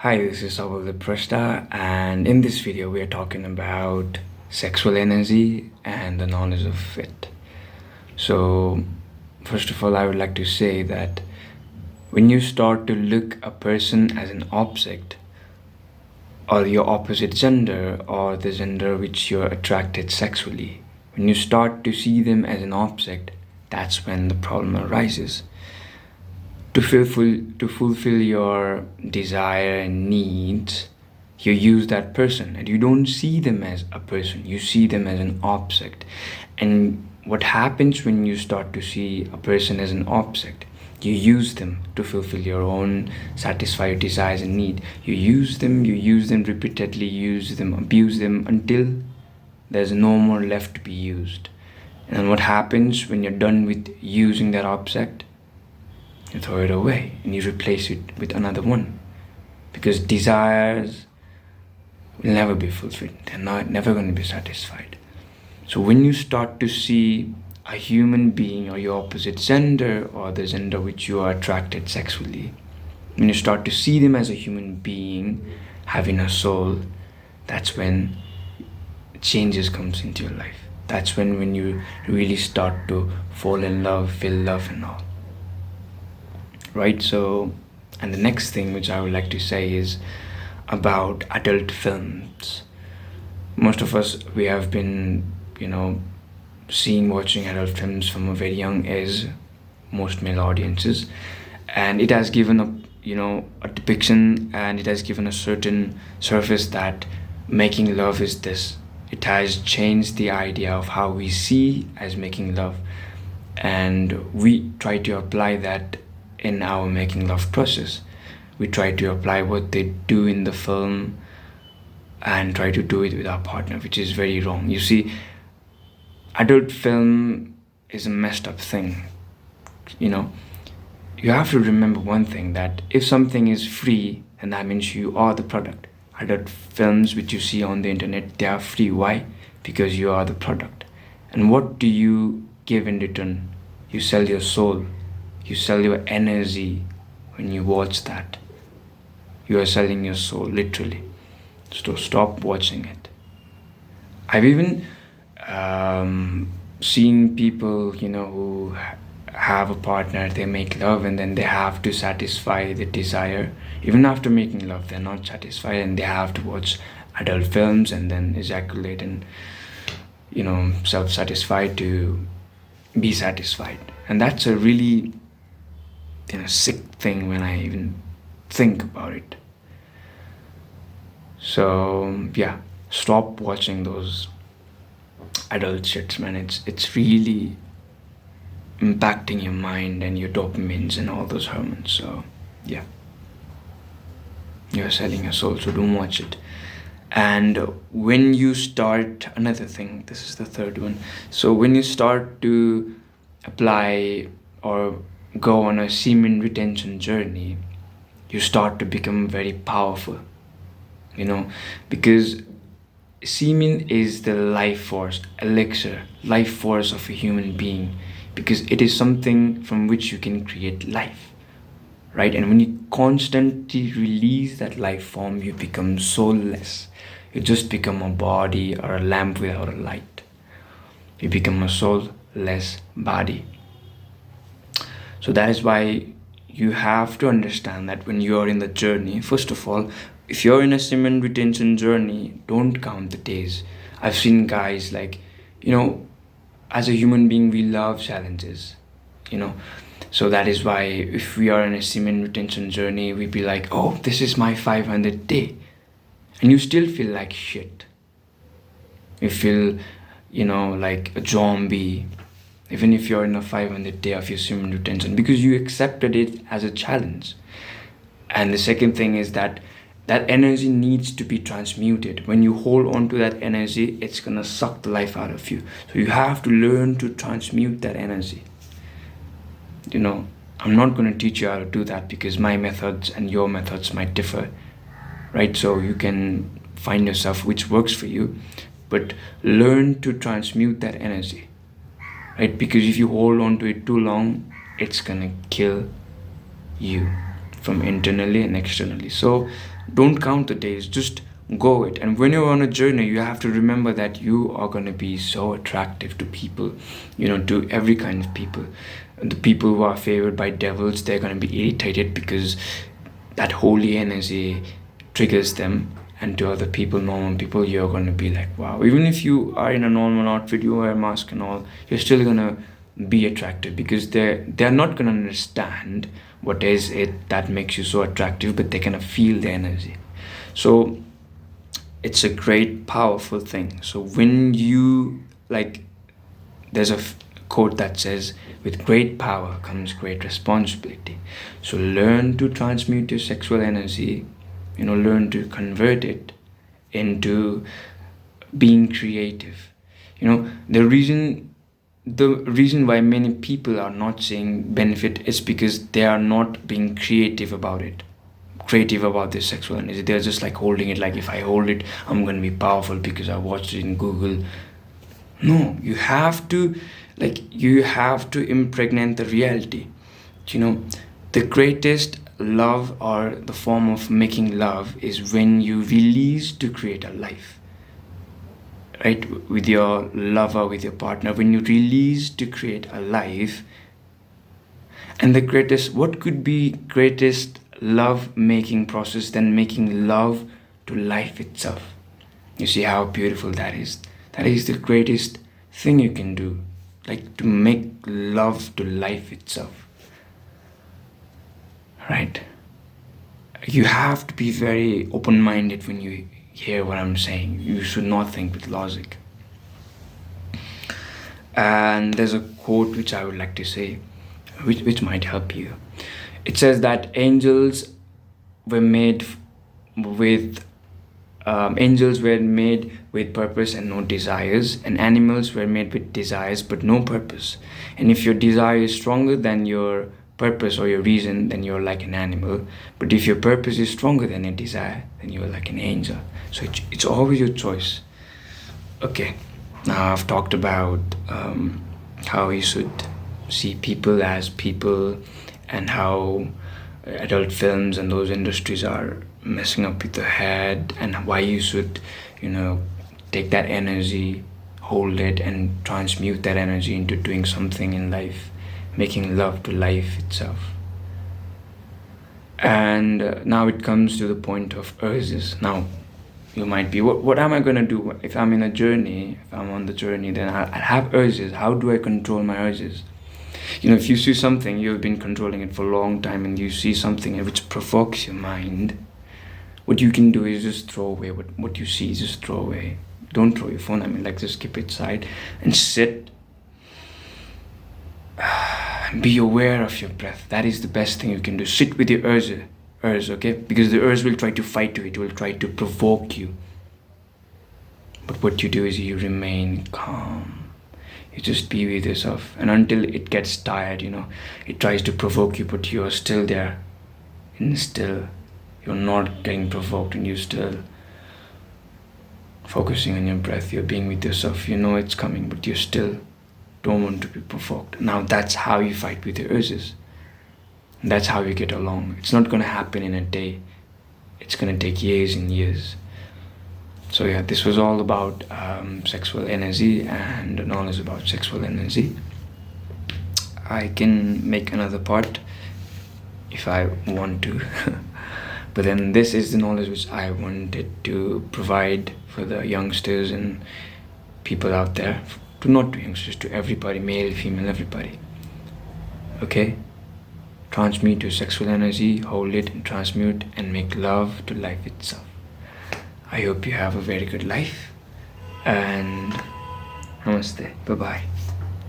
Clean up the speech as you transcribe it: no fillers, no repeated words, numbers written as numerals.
Hi, this is Sabal Prashta, and in this video, we are talking about sexual energy and the knowledge of it. So, first of all, I would like to say that when you start to look a person as an object, or your opposite gender, or the gender which you're attracted sexually, when you start to see them as an object, that's when the problem arises. To fulfill your desire and needs, you use that person and you don't see them as a person, you see them as an object. And what happens when you start to see a person as an object? You use them to fulfill your own, satisfy your desires and need. You use them repeatedly, use them, abuse them until there's no more left to be used. And then what happens when you're done with using that object? You throw it away and you replace it with another one, because desires will never be fulfilled. They're never going to be satisfied. So when you start to see a human being or your opposite gender or the gender which you are attracted sexually, when you start to see them as a human being having a soul, that's when changes comes into your life. That's when you really start to fall in love, feel love and all. Right? So, and the next thing which I would like to say is about adult films. Most of us, we have been, watching adult films from a very young age, most male audiences, and it has given a depiction, and it has given a certain surface that making love is this. It has changed the idea of how we see as making love, and we try to apply that in our making love process. We try to apply what they do in the film and try to do it with our partner, which is very wrong. You see, adult film is a messed up thing. You have to remember one thing, that if something is free, then that means you are the product. Adult films which you see on the internet, they are free. Why? Because you are the product. And what do you give in return? You sell your soul. You sell your energy when you watch that. You are selling your soul, literally. So stop watching it. I've even seen people, who have a partner, they make love and then they have to satisfy the desire. Even after making love, they're not satisfied and they have to watch adult films and then ejaculate and, self-satisfied to be satisfied. And that's a really sick thing when I even think about it. So yeah, stop watching those adult shits, man. It's really impacting your mind and your dopamines and all those hormones. So yeah, you're selling your soul, so don't watch it. And when you start, another thing, this is the third one. So when you start to apply or go on a semen retention journey, you start to become very powerful, because semen is the life force, elixir, life force of a human being, because it is something from which you can create life, right? And when you constantly release that life form, you become soulless. You just become a body or a lamp without a light. You become a soulless body. So that is why you have to understand that when you are in the journey, first of all, if you're in a semen retention journey, don't count the days. I've seen guys as a human being, we love challenges, So that is why if we are in a semen retention journey, we be like, oh, this is my 500th day. And you still feel like shit. You feel, like a zombie, even if you're in a 500th day of your semen retention, because you accepted it as a challenge. And the second thing is that energy needs to be transmuted. When you hold on to that energy, it's gonna suck the life out of you. So you have to learn to transmute that energy. I'm not going to teach you how to do that, because my methods and your methods might differ, right? So you can find yourself which works for you, but learn to transmute that energy, right? Because if you hold on to it too long, it's gonna kill you from internally and externally. So Don't count the days, just go it. And when you're on a journey, you have to remember that you are going to be so attractive to people, to every kind of people. And the people who are favored by devils, they're going to be irritated because that holy energy triggers them. And to other people, normal people, you're going to be like, wow. Even if you are in a normal outfit, you wear a mask and all, you're still going to be attractive, because they're not going to understand what is it that makes you so attractive, but they kind of feel the energy. So it's a great powerful thing. So when you, like, there's a quote that says, with great power comes great responsibility. So learn to transmute your sexual energy, learn to convert it into being creative. The reason why many people are not seeing benefit is because they are not being creative about this sexual energy. They're just like holding it, like, if I hold it, I'm going to be powerful because I watched it in Google. No, you have to impregnate the reality. The greatest love, or the form of making love, is when you release to create a life, right? With your lover, with your partner, when you release to create a life. And what could be greatest love making process than making love to life itself? You see how beautiful that is? That is the greatest thing you can do, like to make love to life itself, right? You have to be very open-minded when you hear what I'm saying. You should not think with logic. And there's a quote which I would like to say, which might help you. It says that angels were made with purpose and no desires, and animals were made with desires but no purpose. And if your desire is stronger than your purpose or your reason, then you're like an animal. But if your purpose is stronger than your desire, then you're like an angel. So it's always your choice. Okay, now I've talked about how you should see people as people, and how adult films and those industries are messing up with the head, and why you should take that energy, hold it, and transmute that energy into doing something in life, making love to life itself. And now it comes to the point of urges. Now you might be, what am I going to do if I'm in a journey? If I'm on the journey, then I'll have urges. How do I control my urges? If you see something, you've been controlling it for a long time, and you see something which provokes your mind, what you can do is just throw away what you see. Just throw away. Don't throw your phone. Just keep it aside and sit. Be aware of your breath. That is the best thing you can do. Sit with your urge, okay? Because the urge will try to fight you. It will try to provoke you. But what you do is you remain calm. You just be with yourself, and until it gets tired, it tries to provoke you, but you're still there, and still you're not getting provoked, and you're still focusing on your breath. You're being with yourself. It's coming, but you still don't want to be provoked. Now that's how you fight with your urges. That's how you get along. It's not going to happen in a day. It's going to take years and years. So yeah, this was all about sexual energy and knowledge about sexual energy. I can make another part if I want to. But then this is the knowledge which I wanted to provide for the youngsters and people out there. Not to youngsters, to everybody, male, female, everybody. Okay? Transmute your sexual energy, hold it and transmute, and make love to life itself. I hope you have a very good life, and namaste. Bye-bye.